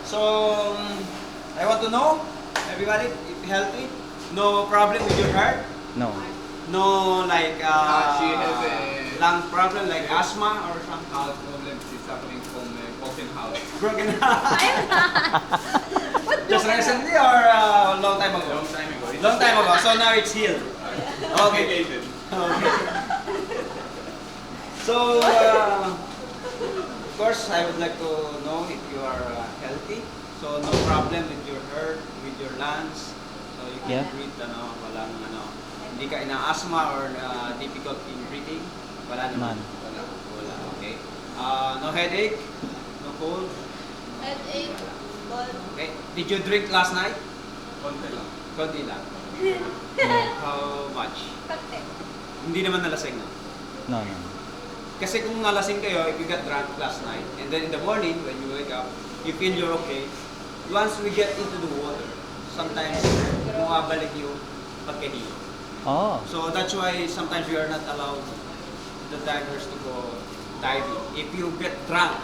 So I want to know, everybody, if healthy, no problem with your heart, No. no like she has a lung problem like asthma or something. health problem. She's suffering from a broken house. Broken heart. Just recently or long time ago? Long time ago. Long time ago. So now it's healed. Okay. Complicated. Okay. So of course, I would like to know if you are healthy. So no problem with your heart, with your lungs. So you can Yeah. breathe, walang hindi ka ina-asthma or difficult in breathing. Wala naman. None. Wala. Okay. No headache, no cold. Headache, but Okay. Did you drink last night? Konti lang. Konti lang. How much? kate. Hindi naman nalasing, no? No, no. Kasi kung nalasing kayo, if you got drunk last night, and then in the morning, when you wake up, you feel you're okay, once we get into the water, sometimes bumabalik yung pagkahilo. Oh. So that's why sometimes we are not allowed the divers to go diving. If you get drunk,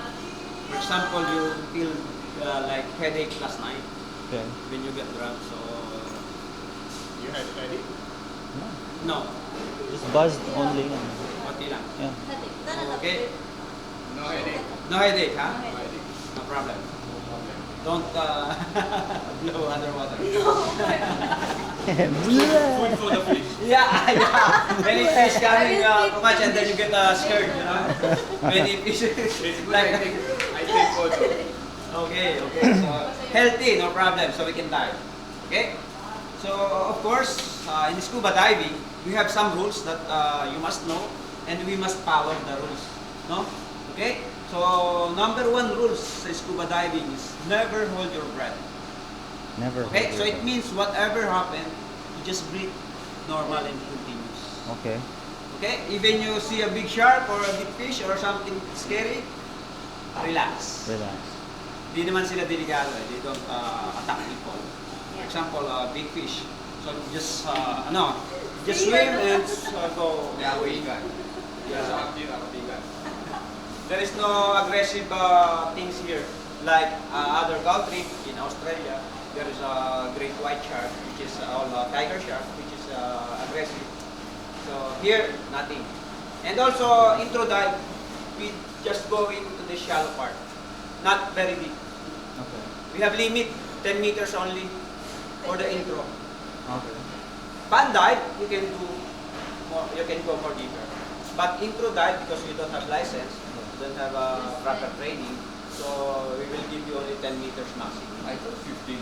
for example, you feel like headache last night Okay. when you get drunk, so You had headache? No. no, Just buzzed only. konti lang. Yeah. Headache. Tara na. Okay? No headache. No headache, ha? No No headache. No problem. Okay. Don't blow underwater. Food for the fish. Yeah, yeah. Many fish coming too much and then you get scared, you know? Many fish. It's good. Like, I take photo. okay, okay. So, healthy, no problem. So we can dive. Okay? So, of course, in scuba diving, we have some rules that you must know and we must follow the rules. No? Okay? So, number one rules sa scuba diving is never hold your breath. Never. Okay? heard So, of it means whatever happen, you just breathe normal and continuous. Okay. Okay? Even you see a big shark or a big fish or something scary, relax. Relax. Di naman sila delikado eh. They don't attack people. For example, big fish. So just just swim and go the way you got. Yeah. There is no aggressive things here. Like other country in Australia, there is a great white shark, which is all tiger shark, which is aggressive. So here, nothing. And also intro dive, we just go into the shallow part, not very deep. Okay. We have limit 10 meters only for the intro. Okay. Fan dive, you can do more, you can go more deeper. But intro dive, because we don't have license, we don't have proper training, so we will give you only 10 meters maximum. I thought 15.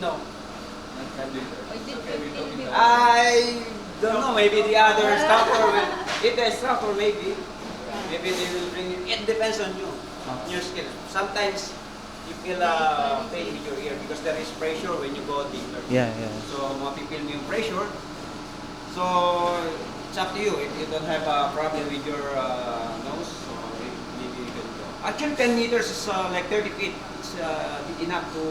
No. Not 10 liters. I did Okay, we're 15 talking before. I don't know, maybe the other instructor will, if the instructor maybe they will bring you, it depends on you, your skill. Sometimes you feel pain with your ear because there is pressure when you go deeper. Yeah, yeah. So, mapipil mo yung pressure. So, it's up to you. If you don't have a problem with your nose, so maybe you can go. Actually, 10 meters is like 30 feet. It's enough to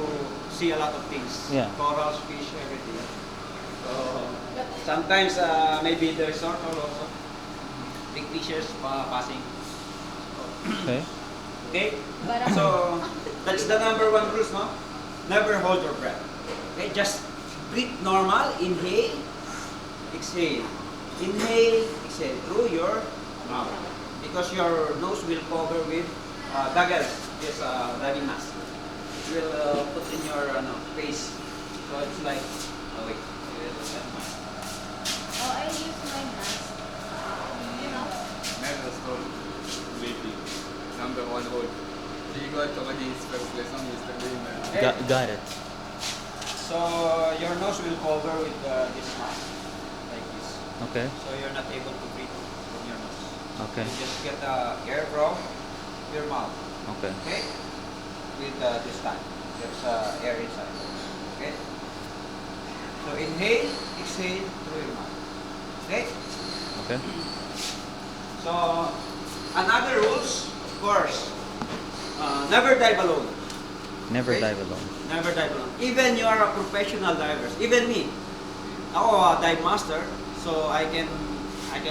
see a lot of things. Yeah. Corals, fish, everything. So, sometimes maybe the snorkel also. Big fishes passing. Okay. Okay? Barang- So, that's the number one rules, no? Never hold your breath. Okay? Just breathe normal. Inhale, exhale. Inhale, exhale through your mouth. Because your nose will cover with goggles. Yes, DiveMaster. It will put in your face. So it's like, oh wait. Oh, I use my mask. You know? Never stole lately. Number one rule. Ligo at saka his first lesson yesterday na Got it. So your nose will cover with this mask. Like this. Okay. So you're not able to breathe from your nose. Okay. You just get air from your mouth. Okay. Okay? With this time. There's air inside. Okay? So inhale, exhale through your mouth. Okay? Okay. So another rules, of course, never dive alone. Never Okay. dive alone. Never dive alone. Even you are a professional diver. Even me. Ako a dive master, so I can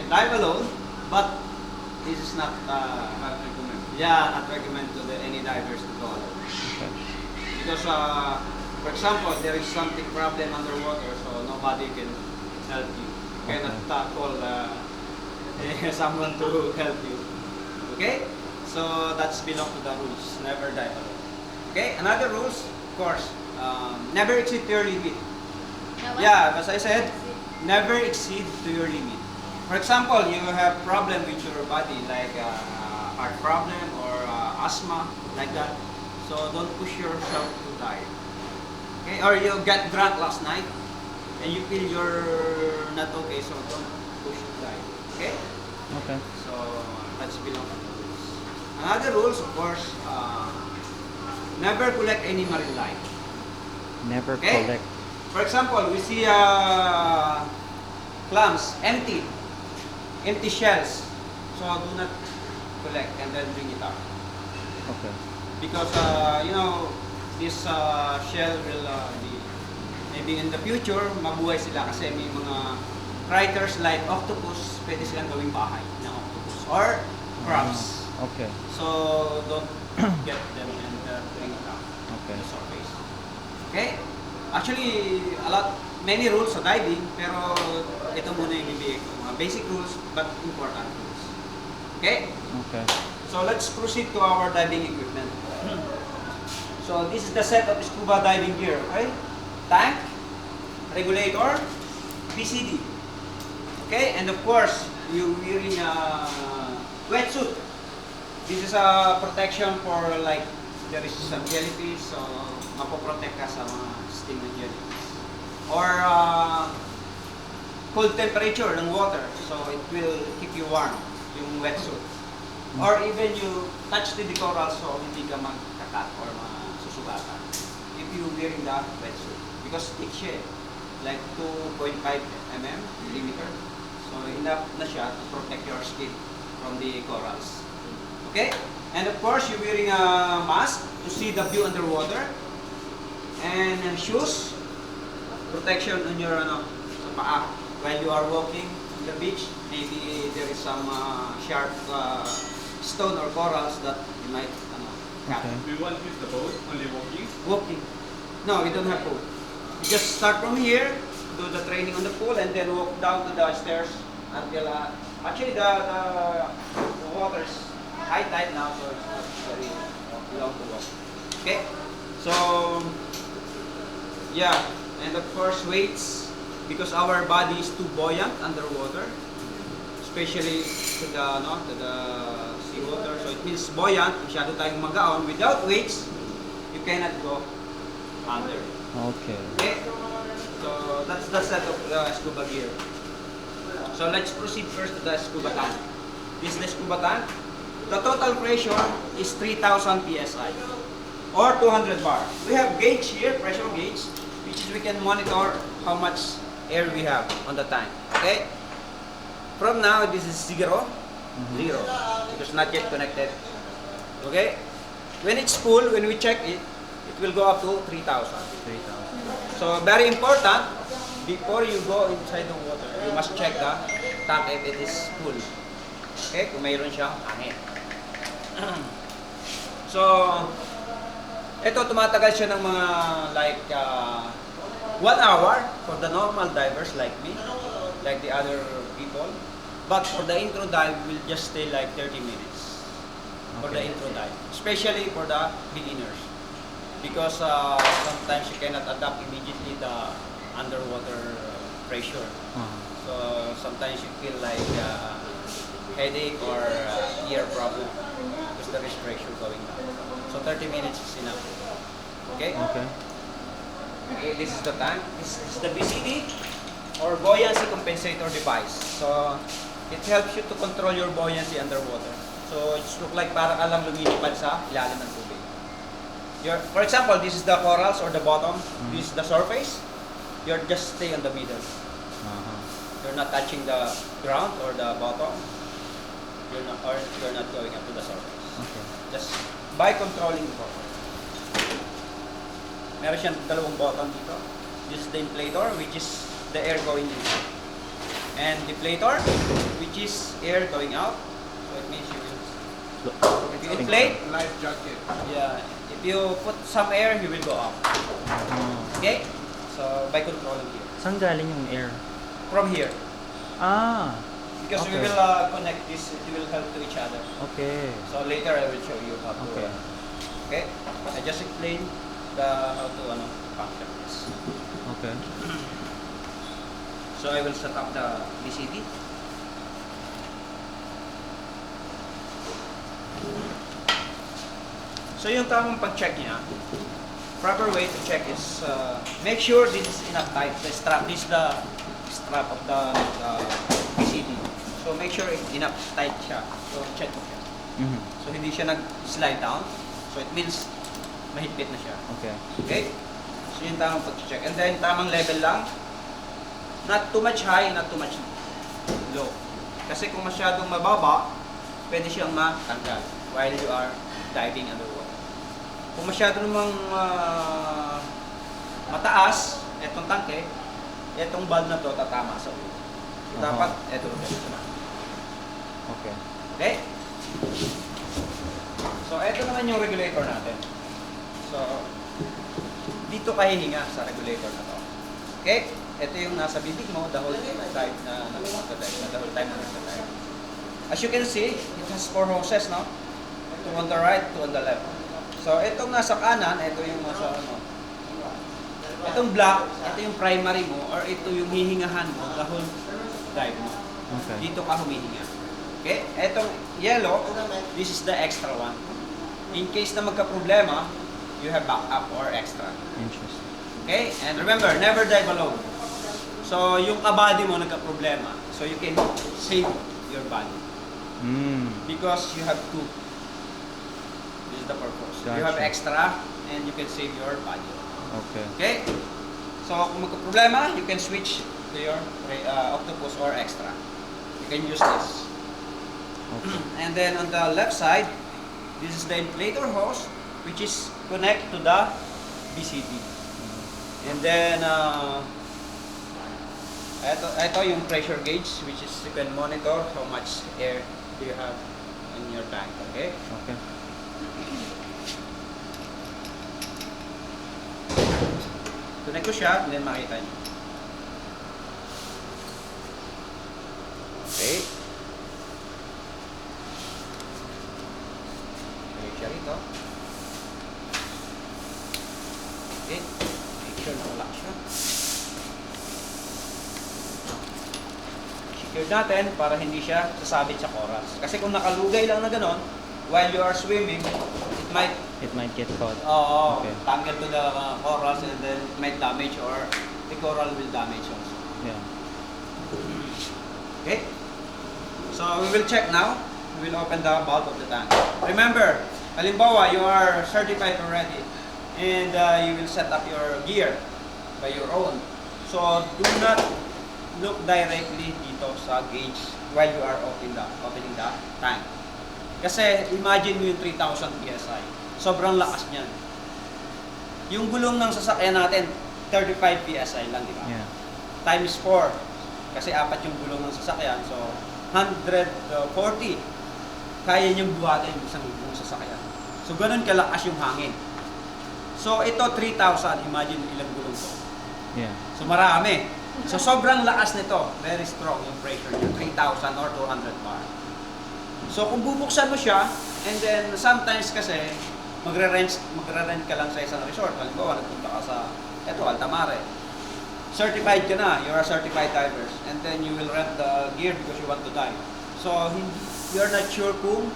dive alone, but this is not not recommend. not recommend to any divers to go alone. Okay. Because, for example, there is something problem underwater, so nobody can help you. You cannot call someone to help you. Okay? So that's belong to the rules. Never dive alone. Okay? Another rules, of course, never exceed your limit. Yeah, as I said, never exceed to your limit. For example, you have problem with your body, like heart problem or asthma, like that. So don't push yourself to dive. Okay? Or you got drunk last night and you feel you're not okay, so don't push to dive. Okay? Okay. So that's belong to the rules. Another rules, of course, never collect any marine life. Never Okay? collect. For example, we see clams, empty shells. So do not collect and then bring it out. Okay. Because, you know, this shell will be, maybe in the future, mabuhay sila kasi may mga critters like octopus, pwede silang gawing bahay na octopus. Or crabs. Okay. So don't get them and bring it out Okay. to the surface. Okay? Actually, many rules sa diving, pero ito muna yung bibigay ko. Mga basic rules, but important rules. Okay? Okay. So let's proceed to our diving equipment. So this is the set of scuba diving gear. Okay? Tank, regulator, PCD. Okay? And of course, you're wearing a wetsuit. This is a protection for like there is some jellyfish, so mapoprotect ka sa mga sting ng jellyfish. Or cold temperature ng water, so it will keep you warm, yung wetsuit. Or even you touch the coral, so hindi ka magkakat or masusugatan if you wearing the wetsuit. Because thick siya, like 2.5 millimeter. So enough na siya to protect your skin from the corals. Okay? And of course, you're wearing a mask to see the view underwater. And shoes, protection on your sa paa. While you are walking on the beach, maybe there is some sharp stone or corals that you might cut. Okay. Do you want to use the boat? Only walking? Walking. No, we don't have boat. You just start from here, do the training on the pool, and then walk down to the stairs until actually the water is high tide now, so it's not very long to walk. Okay, so yeah, and of course weights, because our body is too buoyant underwater, especially to the seawater. So it means buoyant, masyado tayong magaon. Without weights, you cannot go under. Okay. Okay, so that's the set of the scuba gear. So let's proceed first to the scuba tank. This is the scuba tank. The total pressure is 3,000 psi or 200 bar. We have gauge here, pressure gauge, which is we can monitor how much air we have on the tank. Okay. From now, this is zero, because not yet connected. Okay. When it's full, when we check it, it will go up to 3,000. 3,000. So very important, before you go inside the water, you must check the tank if it is full. Okay, kung mayroon siyang hangin. So, ito tumatagal siya ng mga like 1 hour for the normal divers like me, like the other people. But for the intro dive, we'll just stay like 30 minutes for the intro dive, especially for the beginners. Because sometimes you cannot adapt immediately the underwater pressure. So sometimes you feel like headache or ear problem because there is pressure going down. So 30 minutes is enough. Okay? Okay. Okay, this is the tank. This is the BCD or Buoyancy Compensator device. So it helps you to control your buoyancy underwater. So it's look like para ka lang lumilipad sa ilalim ng tubig. For example, this is the corals or the bottom. This is the surface. You're just stay on the middle. You're not touching the ground or the bottom. You're not going up to the surface. Okay. Just by controlling the bottom. Meron siyang dalawang bottom dito. This is the inflator, which is the air going in. And deflator, which is air going out. So it means you will, if you inflate, Life jacket. yeah, if you put some air, he will go up. Oh. Okay? So, by controlling here. Saan galing yung air? From here. Ah, Because we Okay. will connect this, it will help to each other. okay. So, later I will show you how to. Okay. Okay? I just explain how to function this. Okay. So, I will set up the BCD. So, yung tamang pag-check niya, proper way to check is make sure this is enough tight. The strap, this is the strap of the BCD. So, make sure enough tight siya. So, check mo siya. Mhm. So, hindi siya nag-slide down. So, it means mahigpit na siya. Okay. Okay? So, yung tamang pag-check. And then, tamang level lang. Not too much high, not too much low. Kasi kung masyadong mababa, pwede siyang matanggal while you are diving underwater. Kung masyado namang mataas, etong tangke, etong valve na to tatama sa ulo. So, dapat, eto na. Okay. Okay? So, eto naman yung regulator natin. So, dito ka hihinga sa regulator na to. Okay? Ito yung nasa bibig mo, the whole time na nagkakadive, the whole time na nagkakadive. As you can see, it has 4 hoses, no? 2 on the right, 2 on the left. So, itong nasa kanan, ito yung nasa itong black, ito yung primary mo, or ito yung hihingahan mo, the whole dive mo. Okay. Dito ka humihinga. Okay? Etong yellow, this is the extra one. In case na magka-problema, you have backup or extra. Interesting. Okay? And remember, never dive alone. So, yung kabady mo nagka-problema. So, you can save your body. Because you have two. This is the purpose. You have Gotcha. extra and you can save your body. Okay. Okay? So, kung magka-problema, you can switch to your octopus or extra. You can use this. Okay. And then on the left side, this is the inflator hose, which is connect to the BCD. And then, ito yung pressure gauge, which is you can monitor how much air do you have in your tank. Okay? Okay. Connect ko siya, and then makita niyo. Okay. Connect siya rito. Okay. Make sure na wala siya. Secure natin para hindi siya sasabit sa corals. Kasi kung nakalugay lang na ganon, while you are swimming, It might get caught. Okay. tangle to the corals and then it might damage or the coral will damage also. Yeah. Okay? So we will check now. We will open the valve of the tank. Remember, halimbawa, you are certified already and you will set up your gear by your own. So do not look directly dito sa gauge while you are opening the tank. Kasi imagine mo yung 3,000 PSI. Sobrang lakas niyan. Yung gulong ng sasakyan natin, 35 PSI lang, di ba? Yeah. Times 4. Kasi 4 yung gulong ng sasakyan. So, 140. Kaya niyong buhatin yung isang buong sasakyan. So, ganun kalakas yung hangin. So, ito 3,000. Imagine ilang gulong to. Yeah. So, marami. So, sobrang lakas nito. Very strong yung pressure niya. 3,000 or 200 bar. So, kung bubuksan mo siya, and then sometimes kasi, magre-rent ka lang sa isang resort. Halimbawa, nagpunta ka sa, eto, Altamare. Certified ka na. You're a certified divers. And then you will rent the gear because you want to dive. So, you're not sure kung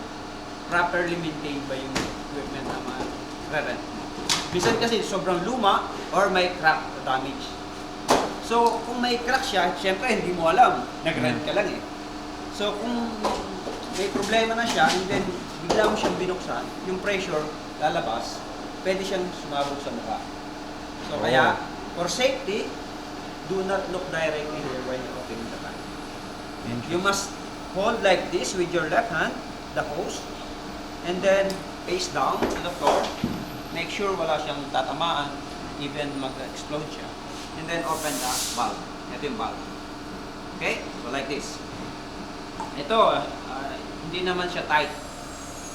properly maintained ba yung equipment na ma-rent. Minsan kasi sobrang luma or may crack o damage. So, kung may crack siya, syempre hindi mo alam. Nag-rent ka lang eh. So, kung may problema na siya, and then bigla mo siyang binuksan, yung pressure lalabas, pwede siyang sumabog sa mukha. So, kaya, for safety, do not look directly here when you're opening the tank. You must hold like this with your left hand, the hose, and then face down to the floor. Make sure wala siyang tatamaan, even mag-explode siya. And then open the valve. Ito yung valve. Okay? So like this. Ito, hindi naman siya tight.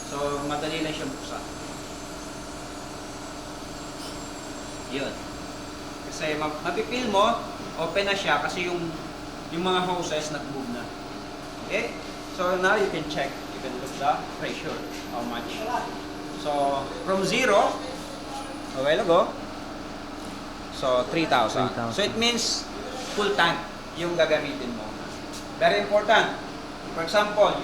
So madali lang siya buksan. Yun. Kasi mapipil mo, open na siya kasi yung mga hoses nag-move na. Okay? So now you can check, you can look the pressure, how much. So from 0, a while ago, so 3,000. So it means full tank yung gagamitin mo. Very important. For example,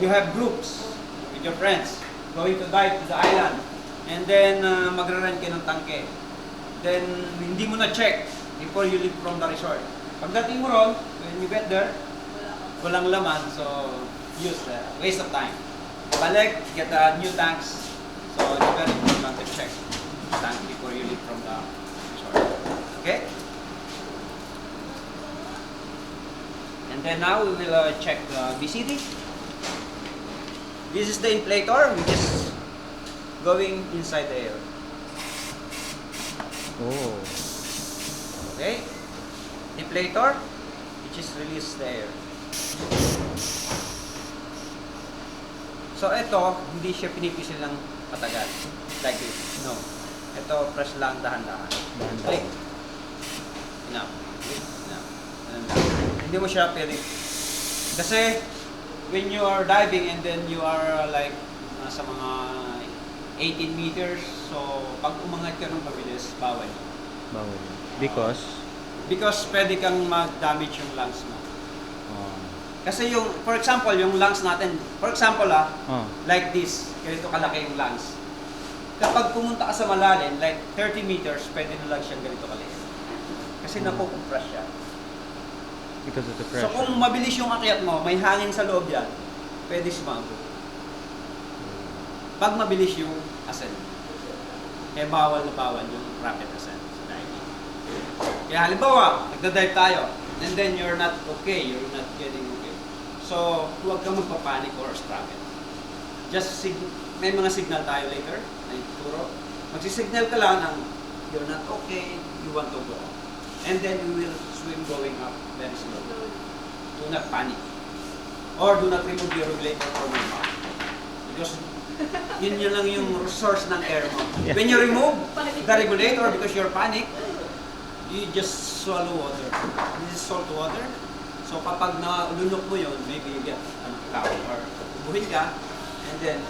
you have groups with your friends going to dive to the island, and then magra-rent kayo ng tangke. Then hindi mo na check before you leave from the resort. Pagdating mo ron, when you get there, walang laman, so use waste of time. Balik, get new tanks. So it's very important to check the tank before you leave from the resort. Okay? And then now we will check the VCD. This is the inflator, which is going inside the air. Oh. Okay? Inflator, which is release the air. So ito, hindi siya pinipisil ng patagal. Like this. No. Ito, press lang dahan-dahan. Click. Enough. Click. Enough. Hindi mo siya pwede. Kasi, when you are diving and then you are like sa mga 18 meters, so pag umangat ka ng mabilis, bawal. Bawal. Because? Because pwede kang mag-damage yung lungs mo. Kasi yung, for example, yung lungs natin, for example like this, ganito kalaki yung lungs. Kapag pumunta ka sa malalim, like 30 meters, pwede na lang siyang ganito kaliit. Kasi nakukompress siya. Because of the pressure. So kung mabilis yung akyat mo, may hangin sa loob yan, pwede sumago. Pag mabilis yung ascent, kaya bawal na bawal yung rapid ascent sa diving. Kaya halimbawa, nagda-dive tayo, and then you're not okay, you're not getting okay. So, huwag kang magpapanik or struggle. Just, may mga signal tayo later, na ituturo. Magsisignal ka lang ng, you're not okay, you want to go. And then you will swim going up very slowly. Do not panic. Or do not remove your regulator from your mouth. Because yun lang yung source ng air mo. Yeah. When you remove the regulator because you're panic, you just swallow water. This is salt water. So kapag nalunok mo yun, maybe you get cloud or buhin ka, and then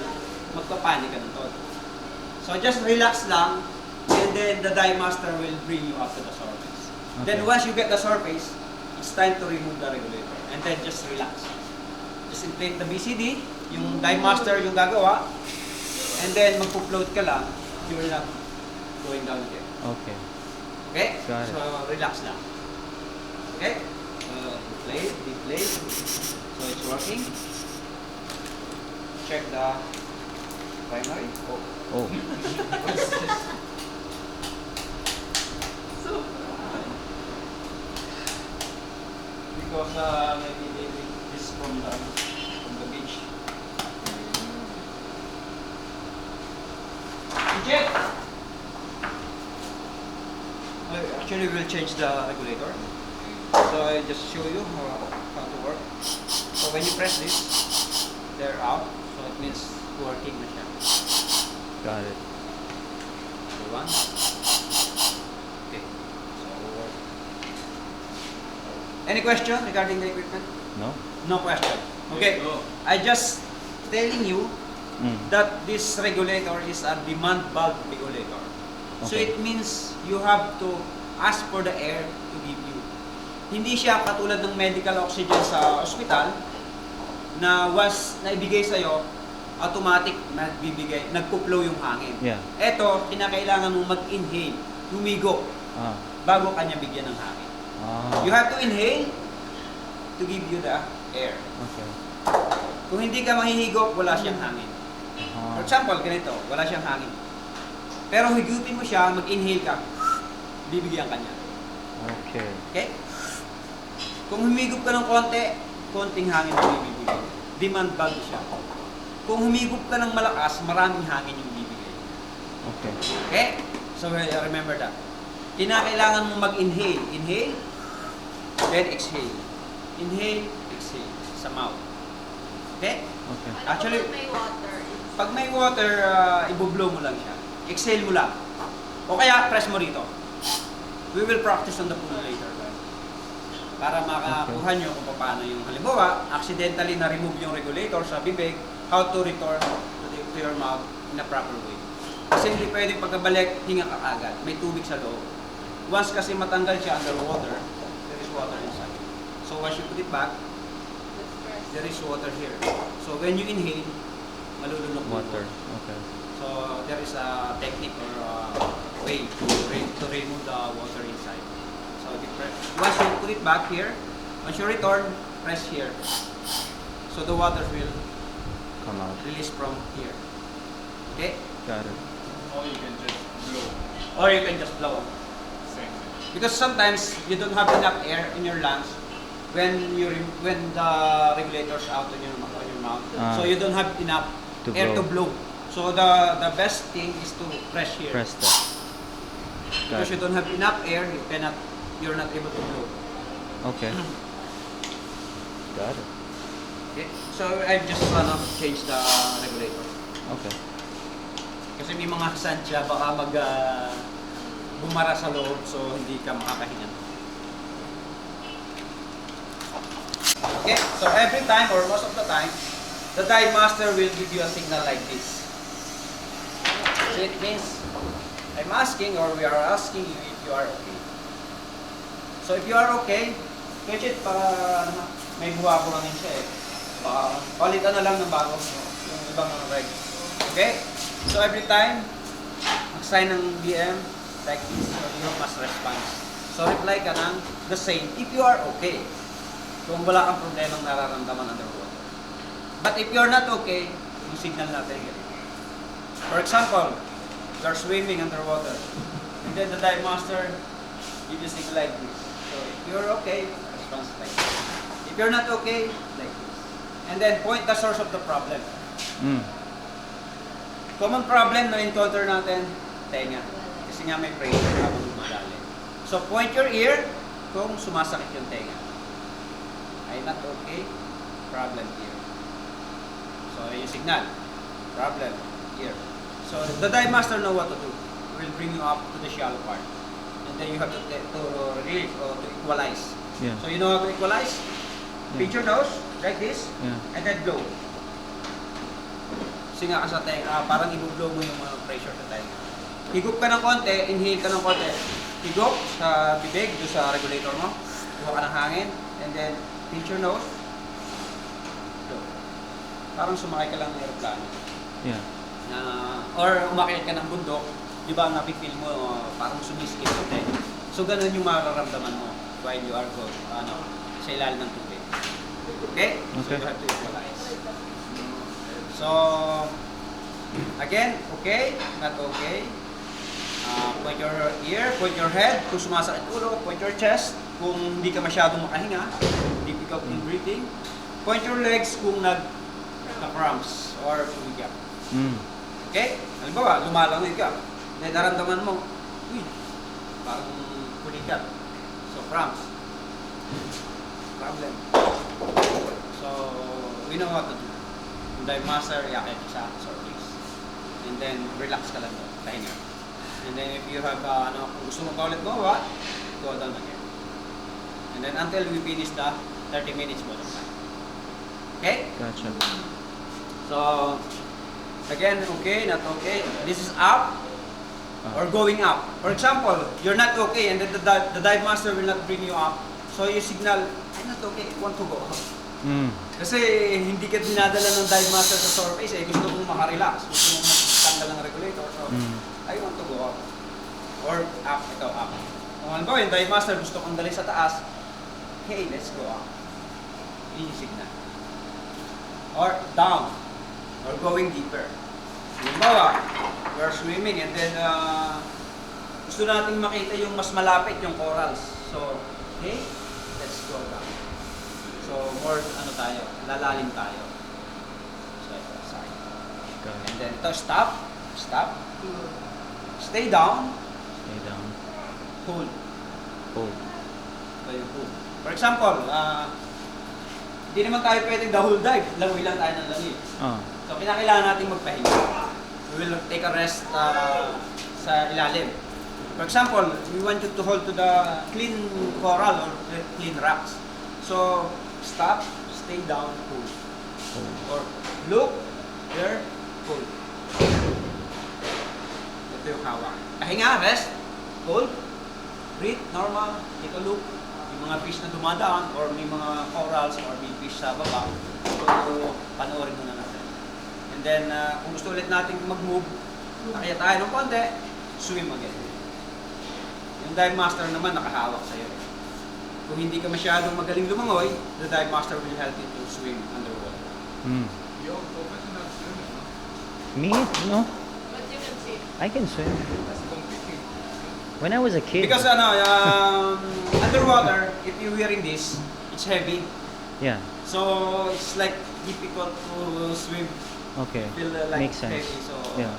magpapanik ka ng todo. So just relax lang, and then the DiveMaster will bring you up to the surface. Okay. Then once you get the surface, it's time to remove the regulator, and then just relax. Just inflate the BCD, yung DiveMaster yung gagawa, and then magpo-float ka lang, you will not going down again. Okay. Okay? Got it. So relax lang. Okay? Deflate. So it's working. Check the primary. Oh. What's this? Because maybe they make this from the beach. Check. Actually, we'll change the regulator. So I just show you how to work. So when you press this, they're out. So it means working na siya. Got it. So one. Okay. So work. Any question regarding the equipment? No? No question. Okay. I just telling you that this regulator is a demand valve regulator. So Okay. it means you have to ask for the air to give you. Hindi siya katulad ng medical oxygen sa ospital na once naibigay sa'yo, automatic nagpo-flow yung hangin. Yeah. Eto, kinakailangan mo mag-inhale, humigo, bago kanya bigyan ng hangin. You have to inhale to give you the air. Okay. Kung hindi ka mahihigop, wala siyang hangin. For example, ganito, wala siyang hangin. Pero higupin mo siya, mag-inhale ka, bibigyan ka niya. Okay. Okay? Kung humigop ka ng konting hangin ang bibigay. Demand valve siya. Kung humigop ka ng malakas, maraming hangin yung bibigay. Okay. Okay? So remember that. Kinakailangan mo mag-inhale. Inhale, then exhale. Inhale, exhale. Sa mouth. Okay? Okay. Actually, May water. pag may water, ibublow mo lang siya. Exhale mo lang. O kaya, press mo rito. We will practice on the pool later. Para makakuha nyo kung paano yung halimbawa, accidentally na-remove yung regulator sa bibig, how to return to your mouth in a proper way. Kasi hindi pwedeng pagkabalik, hinga ka agad. May tubig sa loob. Once kasi matanggal siya underwater, there is water inside. So once you put it back, there is water here. So when you inhale, malulunok yung Water. Okay. So there is a technique or a way to remove the water inside. So once you put it back here, once you return, press here. So the water will Come out. release from here. Okay? Got it. Or you can just blow. Or you can just blow. Same thing. Because sometimes you don't have enough air in your lungs when the regulator's out on your mouth. So you don't have enough To air blow. to blow. So the best thing is to press here. Press that. Because you don't have enough air, you're not able to blow. Okay. Got it. Okay? So I've just changed the regulator. Okay. Kasi may mga sansya baka bumara sa loob so hindi ka makakahinga. Okay, so every time or most of the time, the DiveMaster will give you a signal like this. So it means I'm asking or we are asking you if you are okay. So if you are okay, catch it para may buha-buhangin siya eh. Palitan na lang ng bago yung ibang reg. Okay? So every time, mag-sign ng BM like this, so you must respond. So reply ka ng the same if you are okay. Kung wala kang problemang nararamdaman underwater. But if you're not okay, yung signal natin ganito. For example, you're swimming underwater. And then the DiveMaster give you signal like this. So if you're okay, response like this. If you're not okay, like this. And then point the source of the problem. Mm. Common problem na encounter natin, tenga. Kasi nga may pressure habang lumalalim. So point your ear kung sumasakit yung tenga. I'm not okay, problem here. So yung signal, problem here. So the DiveMaster know what to do. It will bring you up to the shallow part. And then you have to relieve or to equalize. Yeah. So you know how to equalize? Pinch your nose, like this, Yeah. and then blow. Singa ka sa tenga, parang i-blow mo yung pressure sa tenga. Higup ka ng konti, inhale ka ng konti. Higup sa bibig, doon sa regulator mo. Kuha ka ng hangin, and then pinch your nose. Blow. Parang sumakay ka lang ng aeroplano. Yeah. Or umakyat ka ng bundok, di ba napipil mo, parang sumiskip sa tenga. So ganun yung mararamdaman mo while you are sa ilalim ng tubig. Okay? So you have to equalize. So, again, okay, not okay. Point your ear, point your head kung sumasakit ulo, point your chest kung hindi ka masyadong makahinga, difficult in breathing. Point your legs kung nag-cramps or umiyak. Mm. Okay? Halimbawa, lumalangoy ka. Then naramdaman mo, uy, parang kulikat. So, cramps. Problem. So, we know what to do. Yung DiveMaster, yakit sa surface. And then, relax ka lang doon. Pahinga. And then, if you have, kung gusto mo pa ulit gumawa, go down again. And then, until we finish the 30 minutes bottom line. Okay? Gotcha. So, again, okay, not okay. This is up or going up. For example, you're not okay and then the DiveMaster will not bring you up. So, you signal, I'm not okay, I want to go up. Mm. Kasi hindi ka dinadala ng DiveMaster sa surface eh. Gusto mong makarelax. Gusto mong matanggal ng regulator. So, I want to go up. Or up, ito, up. Kung halimbawa yung DiveMaster gusto kong dali sa taas, hey, let's go up. Yun yung signal. Or down. Or going deeper. Halimbawa, we're swimming and then gusto nating makita yung mas malapit yung corals. So, okay, let's go down. So, more tayo, lalalim tayo. So, ito, side. And then, ito, stop, stay down, Stay down. hold. Hold. Ito yung hold. For example, hindi naman tayo pwedeng the whole dive, langoy lang tayo ng langoy. So, kinakailangan natin magpahinga. We will take a rest sa ilalim. For example, we want you to hold to the clean coral or the clean rocks. So, stop, stay down, pull. Or look, there, pull. Ito yung hawak. Pahinga, rest, pull, breathe, normal, take a look. Yung mga fish na dumadaan or may mga corals or may fish sa baba. So, panoorin muna natin. And then, kung gusto ulit natin mag-move, kaya tayo ng konti, swim again. Yung DiveMaster naman nakahawak sa'yo. Kung hindi ka masyadong magaling lumangoy, the DiveMaster will help you to swim underwater. You're a professional swimmer, no? Me? No. But you can see. I can swim. That's competing. When I was a kid. Because underwater, if you're wearing this, it's heavy. Yeah. So it's like difficult to swim. Okay. Feel like Makes sense. heavy. So Yeah.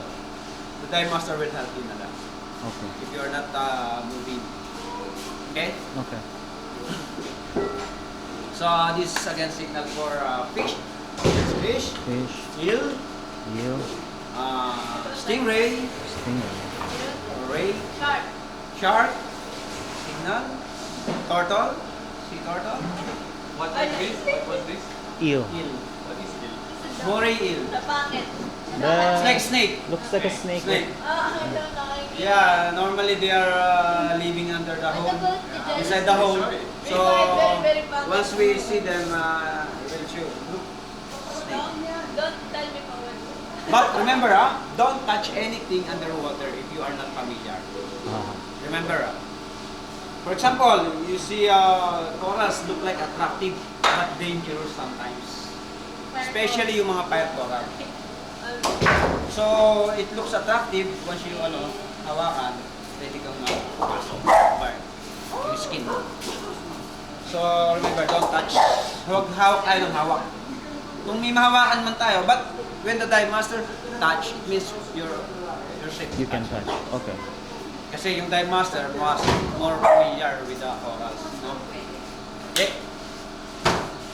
the DiveMaster will help you na lang. Okay. If you're not moving. Okay? Okay. So this is again signal for fish. Fish, Fish, eel, eel, stingray, stinger, ray, Shark. shark, signal, turtle, sea turtle, What was this? What was this? eel. eel, What is it? moray eel. The pangit. The- It's like snake. Looks like a snake. Snake. I don't know. Yeah, normally they are living under the hole, inside the hole. So once we see them, we'll show. Look, snake. Don't tell me for what. But remember, don't touch anything underwater if you are not familiar. Remember, for example, you see corals look like attractive but dangerous sometimes. Especially yung mga pirate coral. So, it looks attractive once you hawakan, pwede kang mapasok. Burn. Yung skin. So, remember, don't touch. Huwag hawak tayo ng hawak. Kung may mahawakan man tayo, but when the DiveMaster touch, it means you're safe. You can touch. Okay. Kasi yung DiveMaster was more familiar with the corals. No? Okay.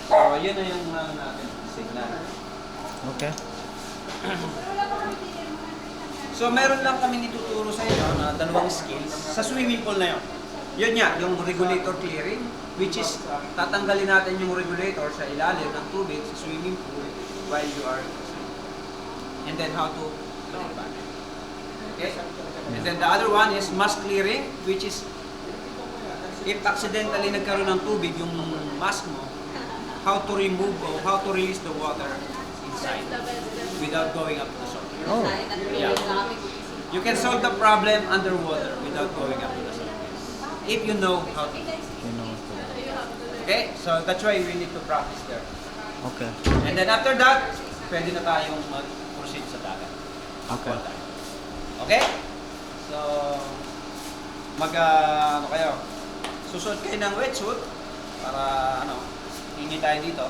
So, yun na yung natin signal. Okay. So, meron lang kami ituturo sa inyo na dalawang skills sa swimming pool na yun. Yun nga, yung regulator clearing, which is tatanggalin natin yung regulator sa ilalim ng tubig sa swimming pool while you are swimming. And then how to put it back. Okay? And then the other one is mask clearing, which is if accidentally nagkaroon ng tubig yung mask mo, how to remove or how to release the water inside without going up to the surface. Oh. Yeah. You can solve the problem underwater without going up to the surface. If you know how to. You know what to do. Okay? So that's why we need to practice there. Okay. And then after that, pwede na tayong mag-proceed sa dagat. Okay. Okay? So, kayo? Susuot kayo ng wetsuit para, hingi tayo dito.